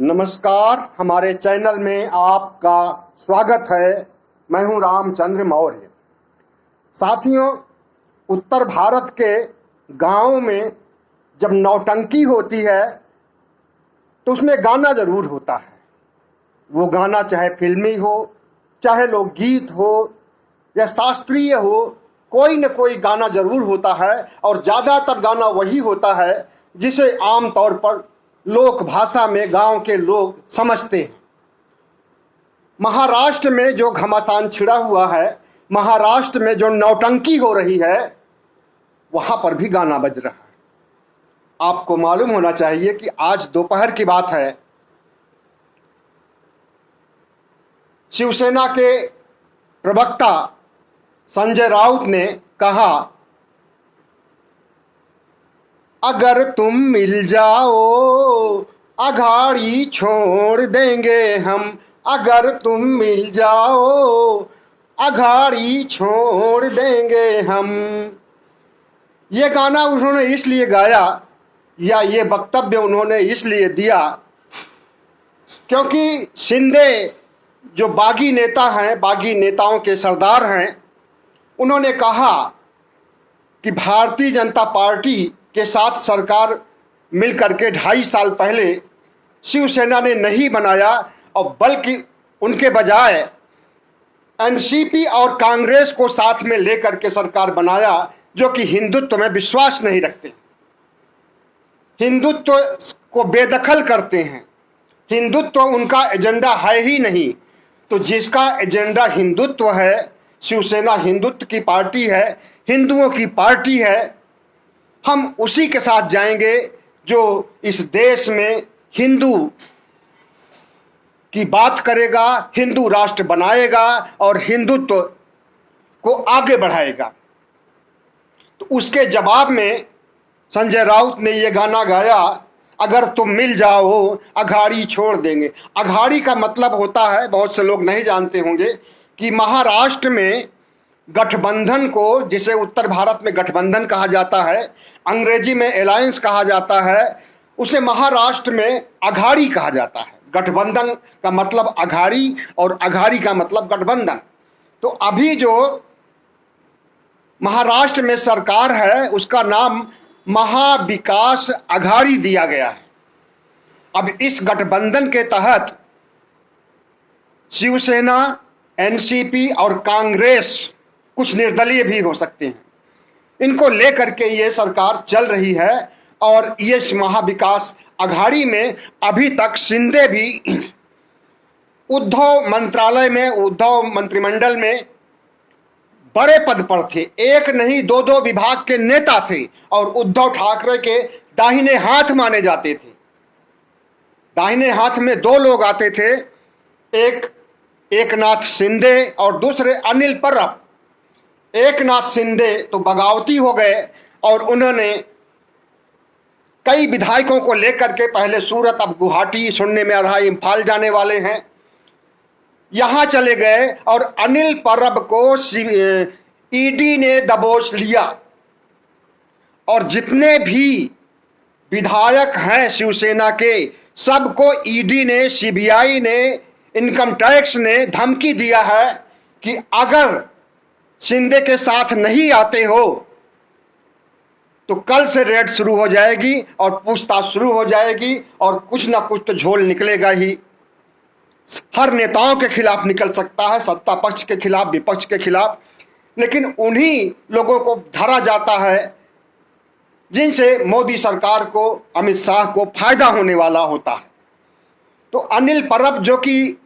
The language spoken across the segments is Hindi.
नमस्कार, हमारे चैनल में आपका स्वागत है। मैं हूं रामचंद्र मौर्य। साथियों, उत्तर भारत के गांवों में जब नौटंकी होती है तो उसमें गाना ज़रूर होता है। वो गाना चाहे फिल्मी हो, चाहे लोकगीत हो या शास्त्रीय हो, कोई न कोई गाना ज़रूर होता है। और ज़्यादातर गाना वही होता है जिसे आम तौर पर लोक भाषा में गांव के लोग समझते हैं। महाराष्ट्र में जो घमासान छिड़ा हुआ है, महाराष्ट्र में जो नौटंकी हो रही है, वहां पर भी गाना बज रहा है। आपको मालूम होना चाहिए कि आज दोपहर की बात है, शिवसेना के प्रवक्ता संजय राउत ने कहा, अगर तुम मिल जाओ अघाड़ी छोड़ देंगे हम, अगर तुम मिल जाओ अघाड़ी छोड़ देंगे हम। ये गाना उन्होंने इसलिए गाया या ये वक्तव्य उन्होंने इसलिए दिया क्योंकि शिंदे जो बागी नेता हैं, बागी नेताओं के सरदार हैं, उन्होंने कहा कि भारतीय जनता पार्टी के साथ सरकार मिलकर के 2.5 साल पहले शिवसेना ने नहीं बनाया और बल्कि उनके बजाय एनसीपी और कांग्रेस को साथ में लेकर के सरकार बनाया, जो कि हिंदुत्व में विश्वास नहीं रखते, हिंदुत्व को बेदखल करते हैं। हिंदुत्व उनका एजेंडा है ही नहीं। तो जिसका एजेंडा हिंदुत्व है, शिवसेना हिंदुत्व की पार्टी है, हिंदुओं की पार्टी है, हम उसी के साथ जाएंगे जो इस देश में हिंदू की बात करेगा, हिंदू राष्ट्र बनाएगा और हिंदुत्व को आगे बढ़ाएगा। तो उसके जवाब में संजय राउत ने ये गाना गाया, अगर तुम मिल जाओ अघाड़ी छोड़ देंगे। अघाड़ी का मतलब होता है, बहुत से लोग नहीं जानते होंगे, कि महाराष्ट्र में गठबंधन को, जिसे उत्तर भारत में गठबंधन कहा जाता है, अंग्रेजी में अलायंस कहा जाता है, उसे महाराष्ट्र में अघाड़ी कहा जाता है। गठबंधन का मतलब अघाड़ी और अघाड़ी का मतलब गठबंधन। तो अभी जो महाराष्ट्र में सरकार है उसका नाम महाविकास अघाड़ी दिया गया है। अब इस गठबंधन के तहत शिवसेना, एनसीपी और कांग्रेस, कुछ निर्दलीय भी हो सकते हैं, इनको लेकर के ये सरकार चल रही है। और ये महाविकास अघाड़ी में अभी तक शिंदे भी उद्धव मंत्रालय में, उद्धव मंत्रिमंडल में बड़े पद पर थे। एक नहीं, 2-2 विभाग के नेता थे और उद्धव ठाकरे के दाहिने हाथ माने जाते थे। दाहिने हाथ में 2 लोग आते थे, एक एकनाथ शिंदे और दूसरे अनिल परब। एकनाथ शिंदे तो बगावती हो गए और उन्होंने कई विधायकों को लेकर के पहले सूरत, अब गुवाहाटी, सुनने में आ रहा इम्फाल जाने वाले हैं, यहां चले गए और अनिल परब को ईडी ने दबोच लिया। और जितने भी विधायक हैं शिवसेना के, सबको ईडी ने, सीबीआई ने, इनकम टैक्स ने धमकी दिया है कि अगर शिंदे के साथ नहीं आते हो तो कल से रेड शुरू हो जाएगी और पूछताछ शुरू हो जाएगी और कुछ ना कुछ तो झोल निकलेगा ही। हर नेताओं के खिलाफ निकल सकता है, सत्ता पक्ष के खिलाफ, विपक्ष के खिलाफ, लेकिन उन्हीं लोगों को धरा जाता है जिनसे मोदी सरकार को, अमित शाह को फायदा होने वाला होता है। तो अनिल परब जो कि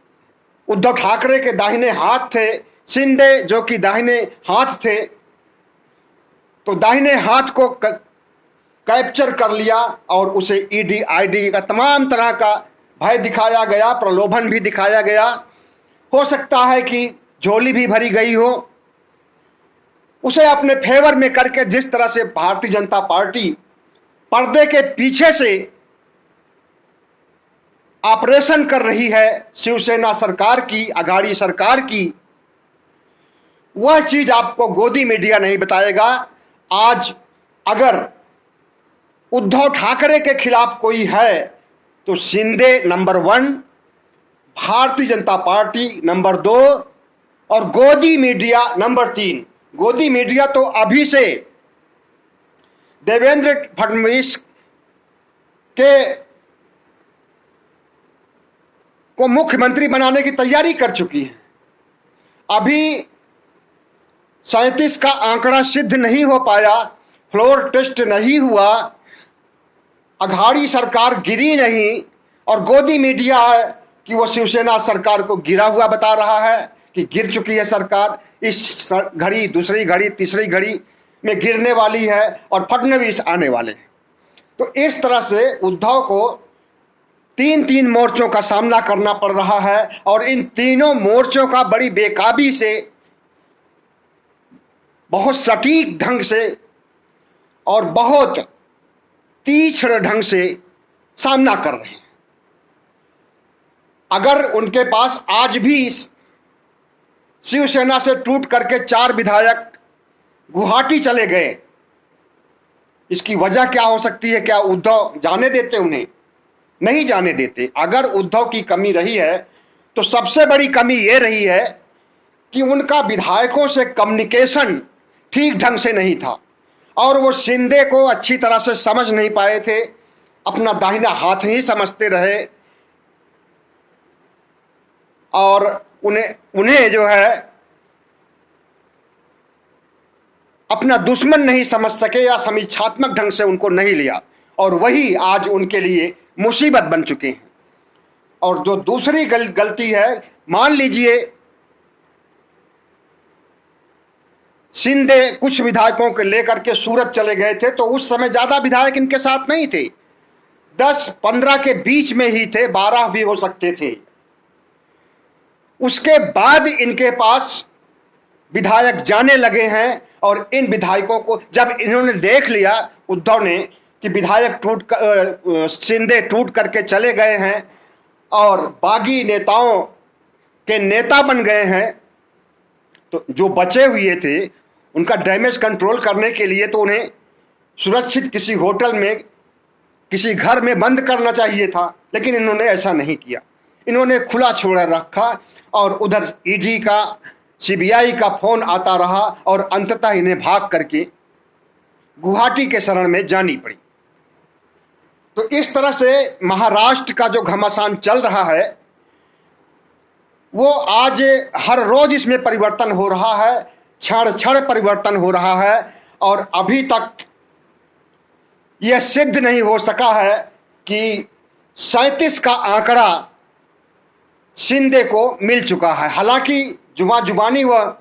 उद्धव ठाकरे के दाहिने हाथ थे, शिंदे जो कि दाहिने हाथ थे, तो दाहिने हाथ को कैप्चर कर लिया और उसे ईडी, आईडी का तमाम तरह का भय दिखाया गया, प्रलोभन भी दिखाया गया। हो सकता है कि झोली भी भरी गई हो। उसे अपने फेवर में करके जिस तरह से भारतीय जनता पार्टी पर्दे के पीछे से ऑपरेशन कर रही है शिवसेना सरकार की, अघाड़ी सरकार की, वह चीज आपको गोदी मीडिया नहीं बताएगा। आज अगर उद्धव ठाकरे के खिलाफ कोई है तो Shinde number 1, Bharatiya Janata party number 2 और गोदी मीडिया नंबर 3। गोदी मीडिया तो अभी से देवेंद्र फडणवीस को मुख्यमंत्री बनाने की तैयारी कर चुकी है। अभी 37 का आंकड़ा सिद्ध नहीं हो पाया, फ्लोर टेस्ट नहीं हुआ, अघाड़ी सरकार गिरी नहीं, और गोदी मीडिया है कि वो शिवसेना सरकार को गिरा हुआ बता रहा है कि गिर चुकी है सरकार, इस घड़ी, दूसरी घड़ी, तीसरी घड़ी में गिरने वाली है और फडणवीस आने वाले हैं। तो इस तरह से उद्धव को 3 मोर्चों का सामना करना पड़ रहा है और इन तीनों मोर्चों का बड़ी बेकाबी से, बहुत सटीक ढंग से और बहुत तीक्ष्ण ढंग से सामना कर रहे हैं। अगर उनके पास आज भी शिवसेना से टूट करके 4 विधायक गुवाहाटी चले गए, इसकी वजह क्या हो सकती है? क्या उद्धव जाने देते? उन्हें नहीं जाने देते। अगर उद्धव की कमी रही है तो सबसे बड़ी कमी यह रही है कि उनका विधायकों से कम्युनिकेशन ठीक ढंग से नहीं था और वो शिंदे को अच्छी तरह से समझ नहीं पाए थे, अपना दाहिना हाथ ही समझते रहे और उन्हें जो है अपना दुश्मन नहीं समझ सके या समीक्षात्मक ढंग से उनको नहीं लिया, और वही आज उनके लिए मुसीबत बन चुके हैं। और जो दूसरी गलती है, मान लीजिए शिंदे कुछ विधायकों को लेकर के सूरत चले गए थे तो उस समय ज्यादा विधायक इनके साथ नहीं थे, 10-15 के बीच में ही थे, 12 भी हो सकते थे। उसके बाद इनके पास विधायक जाने लगे हैं और इन विधायकों को जब इन्होंने देख लिया, उद्धव ने, कि विधायक शिंदे टूट करके चले गए हैं और बागी नेताओं के नेता बन गए हैं, तो जो बचे हुए थे उनका डैमेज कंट्रोल करने के लिए तो उन्हें सुरक्षित किसी होटल में, किसी घर में बंद करना चाहिए था, लेकिन इन्होंने ऐसा नहीं किया। इन्होंने खुला छोड़ रखा और उधर ईडी का, सीबीआई का फोन आता रहा और अंततः इन्हें भाग करके गुवाहाटी के शरण में जानी पड़ी। तो इस तरह से महाराष्ट्र का जो घमासान चल रहा है वो आज हर रोज इसमें परिवर्तन हो रहा है, क्षण क्षण परिवर्तन हो रहा है और अभी तक यह सिद्ध नहीं हो सका है कि 37 का आंकड़ा शिंदे को मिल चुका है। हालांकि जुबानी वह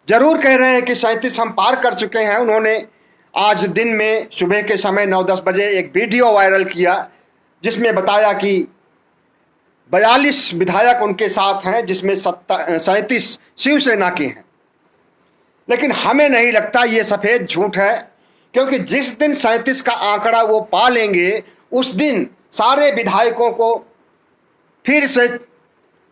जरूर कह रहे हैं कि 37 हम पार कर चुके हैं। उन्होंने आज दिन में सुबह के समय 9-10 बजे एक वीडियो वायरल किया जिसमें बताया कि 42 विधायक उनके साथ हैं, जिसमें 37 शिवसेना के हैं। लेकिन हमें नहीं लगता ये सफेद झूठ है, क्योंकि जिस दिन 37 का आंकड़ा वो पा लेंगे उस दिन सारे विधायकों को फिर से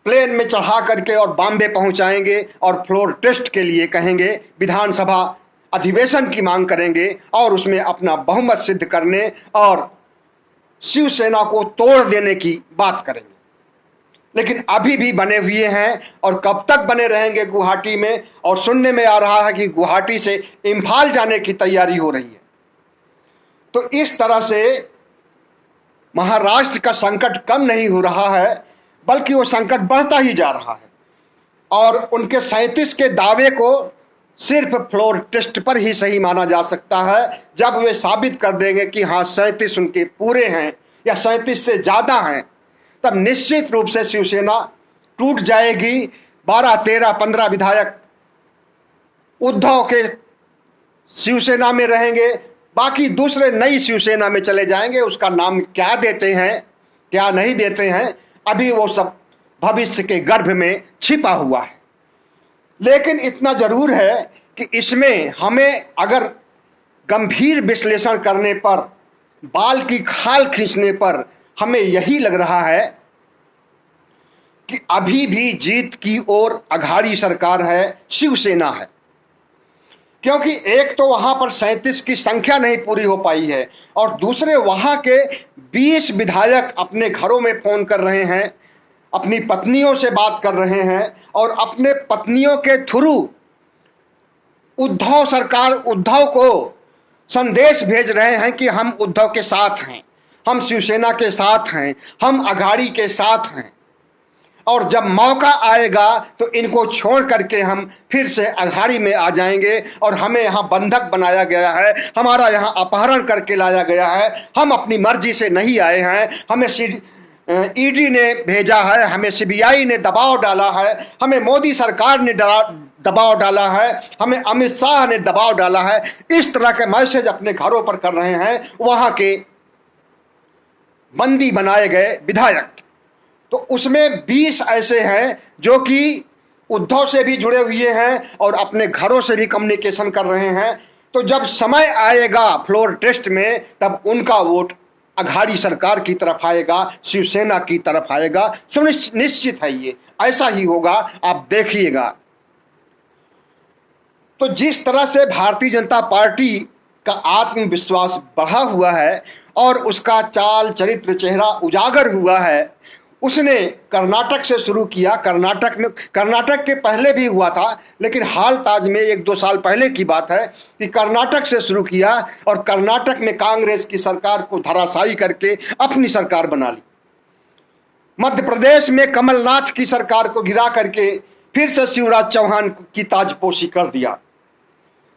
प्लेन में चढ़ा करके और बॉम्बे पहुंचाएंगे और फ्लोर टेस्ट के लिए कहेंगे, विधानसभा अधिवेशन की मांग करेंगे और उसमें अपना बहुमत सिद्ध करने और शिवसेना को तोड़ देने की बात करेंगे। लेकिन अभी भी बने हुए हैं और कब तक बने रहेंगे गुवाहाटी में, और सुनने में आ रहा है कि गुवाहाटी से इम्फाल जाने की तैयारी हो रही है। तो इस तरह से महाराष्ट्र का संकट कम नहीं हो रहा है, बल्कि वो संकट बढ़ता ही जा रहा है। और उनके 37 के दावे को सिर्फ फ्लोर टेस्ट पर ही सही माना जा सकता है, जब वे साबित कर देंगे कि हाँ 37 उनके पूरे हैं या 37 से ज्यादा हैं, तब निश्चित रूप से शिवसेना टूट जाएगी। 12, 13, 15 विधायक उद्धव के शिवसेना में रहेंगे, बाकी दूसरे नई शिवसेना में चले जाएंगे। उसका नाम क्या देते हैं, क्या नहीं देते हैं, अभी वो सब भविष्य के गर्भ में छिपा हुआ है। लेकिन इतना जरूर है कि इसमें हमें अगर गंभीर विश्लेषण करने पर, बाल की खाल खींचने पर हमें यही लग रहा है कि अभी भी जीत की ओर अघाड़ी सरकार है, शिवसेना है। क्योंकि एक तो वहां पर 37 की संख्या नहीं पूरी हो पाई है और दूसरे वहां के 20 विधायक अपने घरों में फोन कर रहे हैं, अपनी पत्नियों से बात कर रहे हैं और अपने पत्नियों के थ्रू उद्धव को संदेश भेज रहे हैं कि हम उद्धव के साथ हैं, हम शिवसेना के साथ हैं, हम अघाड़ी के साथ हैं और जब मौका आएगा तो इनको छोड़ करके हम फिर से अघाड़ी में आ जाएंगे और हमें यहाँ बंधक बनाया गया है, हमारा यहाँ अपहरण करके लाया गया है, हम अपनी मर्जी से नहीं आए हैं, हमें ईडी ने भेजा है, हमें सीबीआई ने दबाव डाला है, हमें मोदी सरकार ने दबाव डाला है, हमें अमित शाह ने दबाव डाला है। इस तरह के मैसेज अपने घरों पर कर रहे हैं वहां के बंदी बनाए गए विधायक। तो उसमें 20 ऐसे हैं जो कि उद्धव से भी जुड़े हुए हैं और अपने घरों से भी कम्युनिकेशन कर रहे हैं। तो जब समय आएगा फ्लोर टेस्ट में तब उनका वोट अघाड़ी सरकार की तरफ आएगा, शिवसेना की तरफ आएगा, सुनिश्चित है, ये ऐसा ही होगा, आप देखिएगा। तो जिस तरह से भारतीय जनता पार्टी का आत्मविश्वास बढ़ा हुआ है और उसका चाल चरित्र चेहरा उजागर हुआ है, उसने कर्नाटक से शुरू किया। कर्नाटक के पहले भी हुआ था, लेकिन हाल ताज में 1-2 साल पहले की बात है कि कर्नाटक से शुरू किया और कर्नाटक में कांग्रेस की सरकार को धराशायी करके अपनी सरकार बना ली। मध्य प्रदेश में कमलनाथ की सरकार को गिरा करके फिर से शिवराज चौहान की ताजपोशी कर दिया।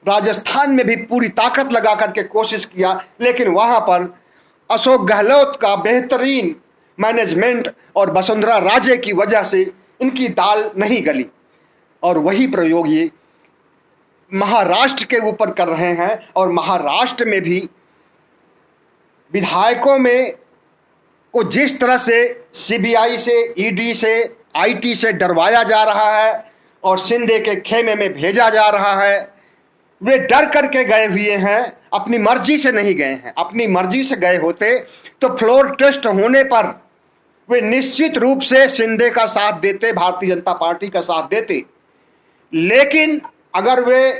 राजस्थान में भी पूरी ताकत लगा करके कोशिश किया, लेकिन वहां पर अशोक गहलोत का बेहतरीन मैनेजमेंट और वसुंधरा राजे की वजह से इनकी दाल नहीं गली और वही प्रयोग ये महाराष्ट्र के ऊपर कर रहे हैं। और महाराष्ट्र में भी विधायकों में को जिस तरह से सीबीआई से, ईडी से, आईटी से डरवाया जा रहा है और शिंदे के खेमे में भेजा जा रहा है, वे डर करके गए हुए हैं, अपनी मर्जी से नहीं गए हैं। अपनी मर्जी से गए होते तो फ्लोर टेस्ट होने पर वे निश्चित रूप से शिंदे का साथ देते, भारतीय जनता पार्टी का साथ देते। लेकिन अगर वे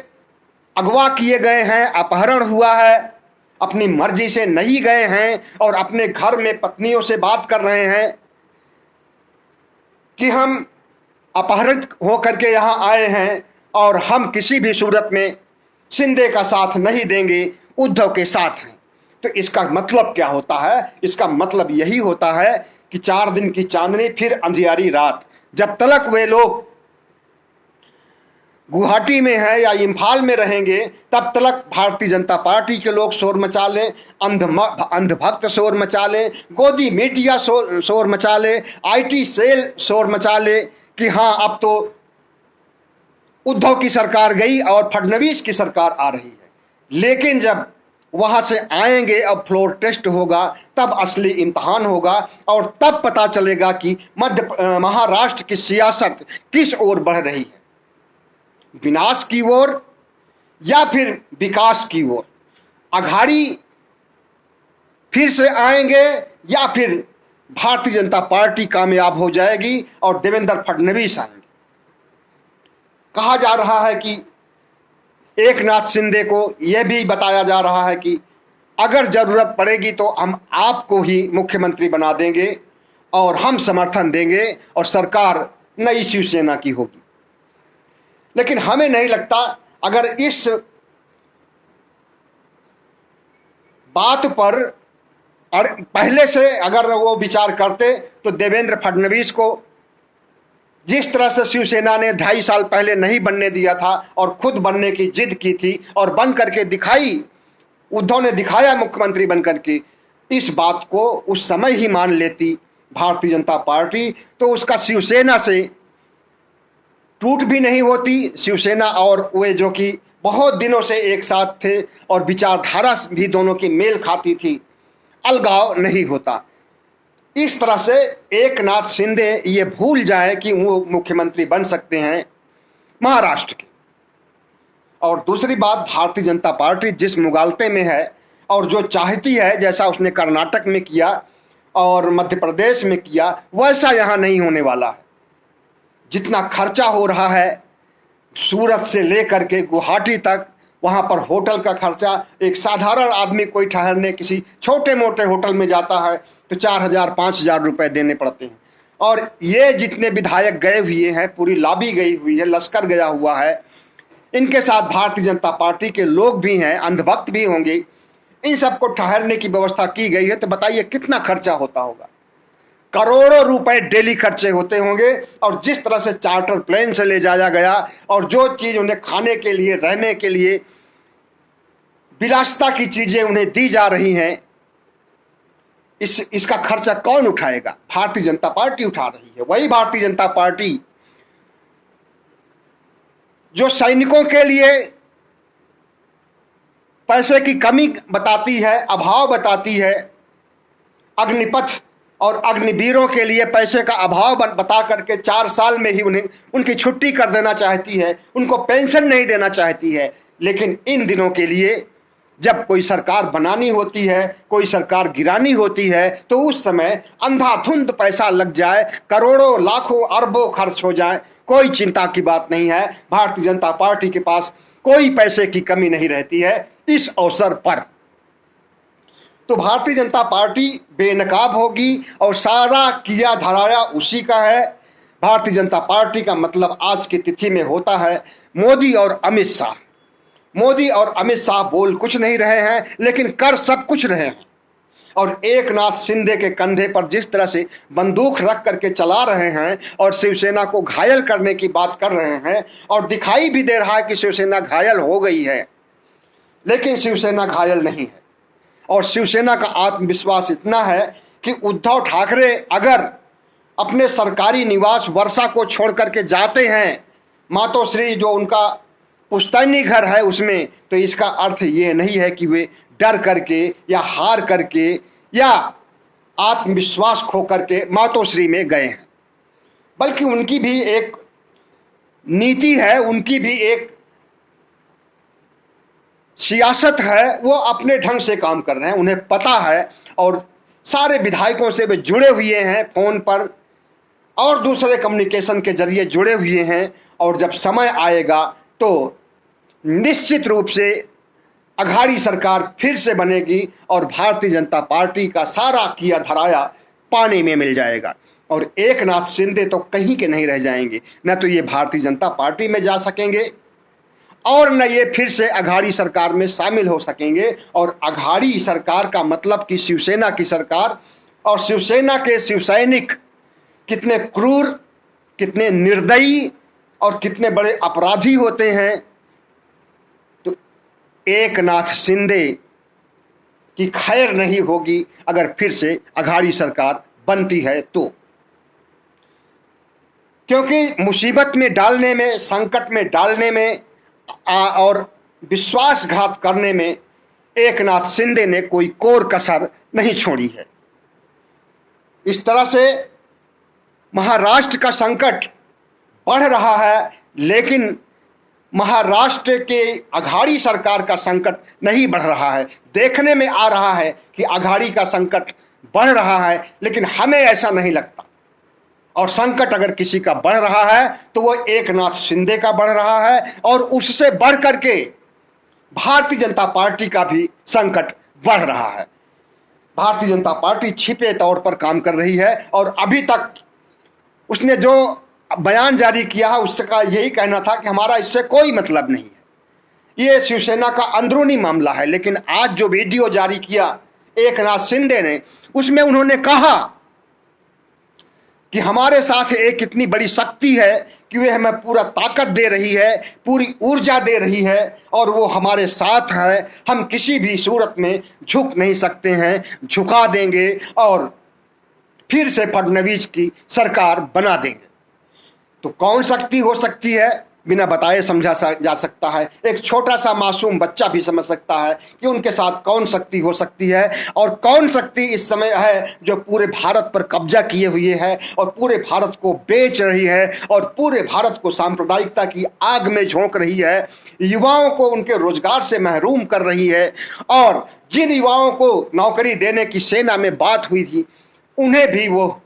अगवा किए गए हैं, अपहरण हुआ है, अपनी मर्जी से नहीं गए हैं और अपने घर में पत्नियों से बात कर रहे हैं कि हम अपहरित होकर के यहां आए हैं और हम किसी भी सूरत में शिंदे का साथ नहीं देंगे, उद्धव के साथ हैं, तो इसका मतलब क्या होता है? इसका मतलब यही होता है कि 4 दिन की चांदनी फिर अंधियारी रात। जब तक वे लोग गुवाहाटी में हैं या इम्फाल में रहेंगे तब तक भारतीय जनता पार्टी के लोग शोर मचा लें, अंधभक्त शोर मचा लें, गोदी मीडिया शोर मचा ले, आईटी सेल शोर मचा ले कि हाँ अब तो उद्धव की सरकार गई और फडणवीस की सरकार आ रही है। लेकिन जब वहां से आएंगे, अब फ्लोर टेस्ट होगा, तब असली इम्तहान होगा और तब पता चलेगा कि महाराष्ट्र की सियासत किस ओर बढ़ रही है, विनाश की ओर या फिर विकास की ओर। अघाड़ी फिर से आएंगे या फिर भारतीय जनता पार्टी कामयाब हो जाएगी और देवेंद्र फडणवीस आएंगे। कहा जा रहा है कि एकनाथ शिंदे को यह भी बताया जा रहा है कि अगर जरूरत पड़ेगी तो हम आपको ही मुख्यमंत्री बना देंगे और हम समर्थन देंगे और सरकार नई शिवसेना की होगी। लेकिन हमें नहीं लगता, अगर इस बात पर और पहले से अगर वो विचार करते तो देवेंद्र फडणवीस को जिस तरह से शिवसेना ने 2.5 साल पहले नहीं बनने दिया था और खुद बनने की जिद की थी और बन करके दिखाई, उद्धव ने दिखाया मुख्यमंत्री बन करके, इस बात को उस समय ही मान लेती भारतीय जनता पार्टी तो उसका शिवसेना से टूट भी नहीं होती। शिवसेना और वे जो कि बहुत दिनों से एक साथ थे और विचारधारा भी दोनों की मेल खाती थी, अलगाव नहीं होता। इस तरह से एकनाथ शिंदे ये भूल जाए कि वो मुख्यमंत्री बन सकते हैं महाराष्ट्र के। और दूसरी बात, भारतीय जनता पार्टी जिस मुगालते में है और जो चाहती है, जैसा उसने कर्नाटक में किया और मध्य प्रदेश में किया, वैसा यहाँ नहीं होने वाला है। जितना खर्चा हो रहा है सूरत से लेकर के गुवाहाटी तक, वहाँ पर होटल का खर्चा, एक साधारण आदमी कोई ठहरने किसी छोटे मोटे होटल में जाता है तो 4,000 5,000 रुपए देने पड़ते हैं। और ये जितने विधायक गए हुए हैं, पूरी लॉबी गई हुई है, लश्कर गया हुआ है, इनके साथ भारतीय जनता पार्टी के लोग भी हैं, अंधभक्त भी होंगे, इन सबको ठहरने की व्यवस्था की गई है। तो बताइए कितना खर्चा होता होगा, करोड़ों रुपए डेली खर्चे होते होंगे। और जिस तरह से चार्टर प्लेन से ले जाया गया और जो चीज उन्हें खाने के लिए, रहने के लिए, विलासिता की चीजें उन्हें दी जा रही हैं, इसका खर्चा कौन उठाएगा? भारतीय जनता पार्टी उठा रही है। वही भारतीय जनता पार्टी जो सैनिकों के लिए पैसे की कमी बताती है, अभाव बताती है, अग्निपथ और अग्निवीरों के लिए पैसे का अभाव बता करके 4 साल में ही उन्हें उनकी छुट्टी कर देना चाहती है, उनको पेंशन नहीं देना चाहती है। लेकिन इन दिनों के लिए जब कोई सरकार बनानी होती है, कोई सरकार गिरानी होती है, तो उस समय अंधाधुंध पैसा लग जाए, करोड़ों लाखों अरबों खर्च हो जाए, कोई चिंता की बात नहीं है। भारतीय जनता पार्टी के पास कोई पैसे की कमी नहीं रहती है इस अवसर पर। तो भारतीय जनता पार्टी बेनकाब होगी और सारा किया धराया उसी का है। भारतीय जनता पार्टी का मतलब आज की तिथि में होता है मोदी और अमित शाह। मोदी और अमित शाह बोल कुछ नहीं रहे हैं, लेकिन कर सब कुछ रहे हैं। और एकनाथ शिंदे के कंधे पर जिस तरह से बंदूक रख करके चला रहे हैं और शिवसेना को घायल करने की बात कर रहे हैं, और दिखाई भी दे रहा है कि शिवसेना घायल हो गई है, लेकिन शिवसेना घायल नहीं है। और शिवसेना का आत्मविश्वास इतना है कि उद्धव ठाकरे अगर अपने सरकारी निवास वर्षा को छोड़ करके जाते हैं, मातोश्री जो उनका पुश्तैनी घर है उसमें, तो इसका अर्थ ये नहीं है कि वे डर करके या हार करके या आत्मविश्वास खो करके मातोश्री में गए हैं, बल्कि उनकी भी एक नीति है, उनकी भी एक सियासत है। वो अपने ढंग से काम कर रहे हैं, उन्हें पता है। और सारे विधायकों से वे जुड़े हुए हैं, फोन पर और दूसरे कम्युनिकेशन के जरिए जुड़े हुए हैं। और जब समय आएगा तो निश्चित रूप से अघाड़ी सरकार फिर से बनेगी और भारतीय जनता पार्टी का सारा किया धराया पानी में मिल जाएगा। और एकनाथ शिंदे तो कहीं के नहीं रह जाएंगे, न तो ये भारतीय जनता पार्टी में जा सकेंगे और न ये फिर से अघाड़ी सरकार में शामिल हो सकेंगे। और अघाड़ी सरकार का मतलब कि शिवसेना की सरकार और शिवसेना के शिवसैनिक कितने क्रूर, कितने निर्दयी और कितने बड़े अपराधी होते हैं। तो एकनाथ शिंदे की खैर नहीं होगी अगर फिर से अघाड़ी सरकार बनती है तो, क्योंकि मुसीबत में डालने में, संकट में डालने में और विश्वासघात करने में एकनाथ शिंदे ने कोई कोर कसर नहीं छोड़ी है। इस तरह से महाराष्ट्र का संकट बढ़ रहा है, लेकिन महाराष्ट्र के अघाड़ी सरकार का संकट नहीं बढ़ रहा है। देखने में आ रहा है कि अघाड़ी का संकट बढ़ रहा है, लेकिन हमें ऐसा नहीं लगता। और संकट अगर किसी का बढ़ रहा है तो वो एकनाथ शिंदे का बढ़ रहा है, और उससे बढ़ करके भारतीय जनता पार्टी का भी संकट बढ़ रहा है। भारतीय जनता पार्टी छिपे तौर पर काम कर रही है और अभी तक उसने जो बयान जारी किया है उसका यही कहना था कि हमारा इससे कोई मतलब नहीं है, ये शिवसेना का अंदरूनी मामला है। लेकिन आज जो वीडियो जारी किया एकनाथ शिंदे ने, उसमें उन्होंने कहा कि हमारे साथ एक इतनी बड़ी शक्ति है कि वे हमें पूरा ताकत दे रही है, पूरी ऊर्जा दे रही है, और वो हमारे साथ है। हम किसी भी सूरत में झुक नहीं सकते हैं, झुका देंगे और फिर से फडणवीस की सरकार बना देंगे। तो कौन शक्ति हो सकती है, बिना बताए समझा जा सकता है। एक छोटा सा मासूम बच्चा भी समझ सकता है कि उनके साथ कौन शक्ति हो सकती है। और कौन शक्ति इस समय है जो पूरे भारत पर कब्जा किए हुए है और पूरे भारत को बेच रही है और पूरे भारत को सांप्रदायिकता की आग में झोंक रही है, युवाओं को उनके रोजगार से महरूम कर रही है। और जिन युवाओं को नौकरी देने की सेना में बात हुई थी, उन्हें भी वो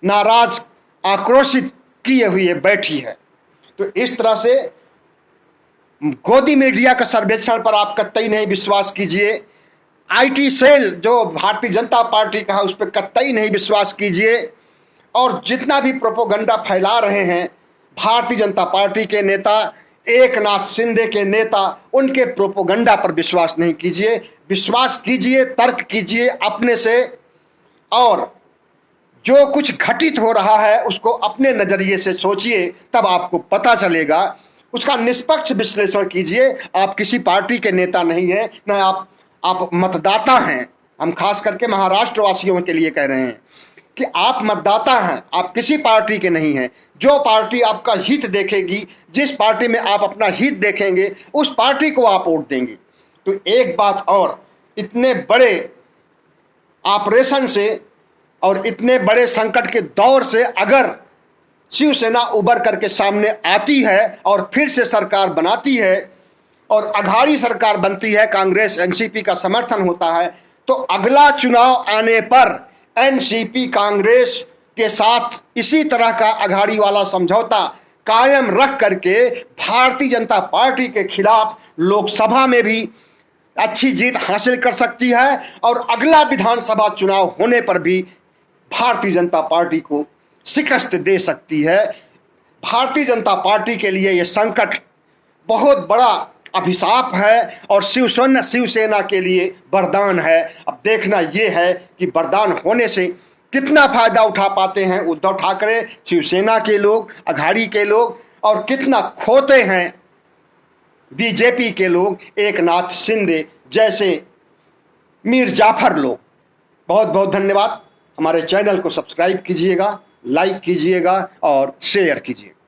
नाराज, आक्रोशित किए हुए बैठी है। तो इस तरह से गोदी मीडिया का सर्वेक्षण पर आप कतई नहीं विश्वास कीजिए। आईटी सेल जो भारतीय जनता पार्टी का है उस पर कतई नहीं विश्वास कीजिए। और जितना भी प्रोपोगंडा फैला रहे हैं भारतीय जनता पार्टी के नेता, एकनाथ शिंदे के नेता, उनके प्रोपोगंडा पर विश्वास नहीं कीजिए। विश्वास कीजिए, तर्क कीजिए अपने से, और जो कुछ घटित हो रहा है उसको अपने नजरिए से सोचिए, तब आपको पता चलेगा। उसका निष्पक्ष विश्लेषण कीजिए। आप किसी पार्टी के नेता नहीं हैं, न आप मतदाता हैं। हम खास करके महाराष्ट्र वासियों के लिए कह रहे हैं कि आप मतदाता हैं, आप किसी पार्टी के नहीं हैं। जो पार्टी आपका हित देखेगी, जिस पार्टी में आप अपना हित देखेंगे, उस पार्टी को आप वोट देंगे। तो एक बात और, इतने बड़े ऑपरेशन से और इतने बड़े संकट के दौर से अगर शिवसेना उबर करके सामने आती है और फिर से सरकार बनाती है और अघाड़ी सरकार बनती है, कांग्रेस एनसीपी का समर्थन होता है, तो अगला चुनाव आने पर एनसीपी कांग्रेस के साथ इसी तरह का अघाड़ी वाला समझौता कायम रख करके भारतीय जनता पार्टी के खिलाफ लोकसभा में भी अच्छी जीत हासिल कर सकती है और अगला विधानसभा चुनाव होने पर भी भारतीय जनता पार्टी को शिकस्त दे सकती है। भारतीय जनता पार्टी के लिए यह संकट बहुत बड़ा अभिशाप है और शिवसेना के लिए वरदान है। अब देखना यह है कि वरदान होने से कितना फायदा उठा पाते हैं उद्धव ठाकरे, शिवसेना के लोग, अघाड़ी के लोग, और कितना खोते हैं बीजेपी के लोग, एकनाथ शिंदे जैसे मीर जाफर लोग। बहुत बहुत धन्यवाद। हमारे चैनल को सब्सक्राइब कीजिएगा, लाइक कीजिएगा और शेयर कीजिएगा।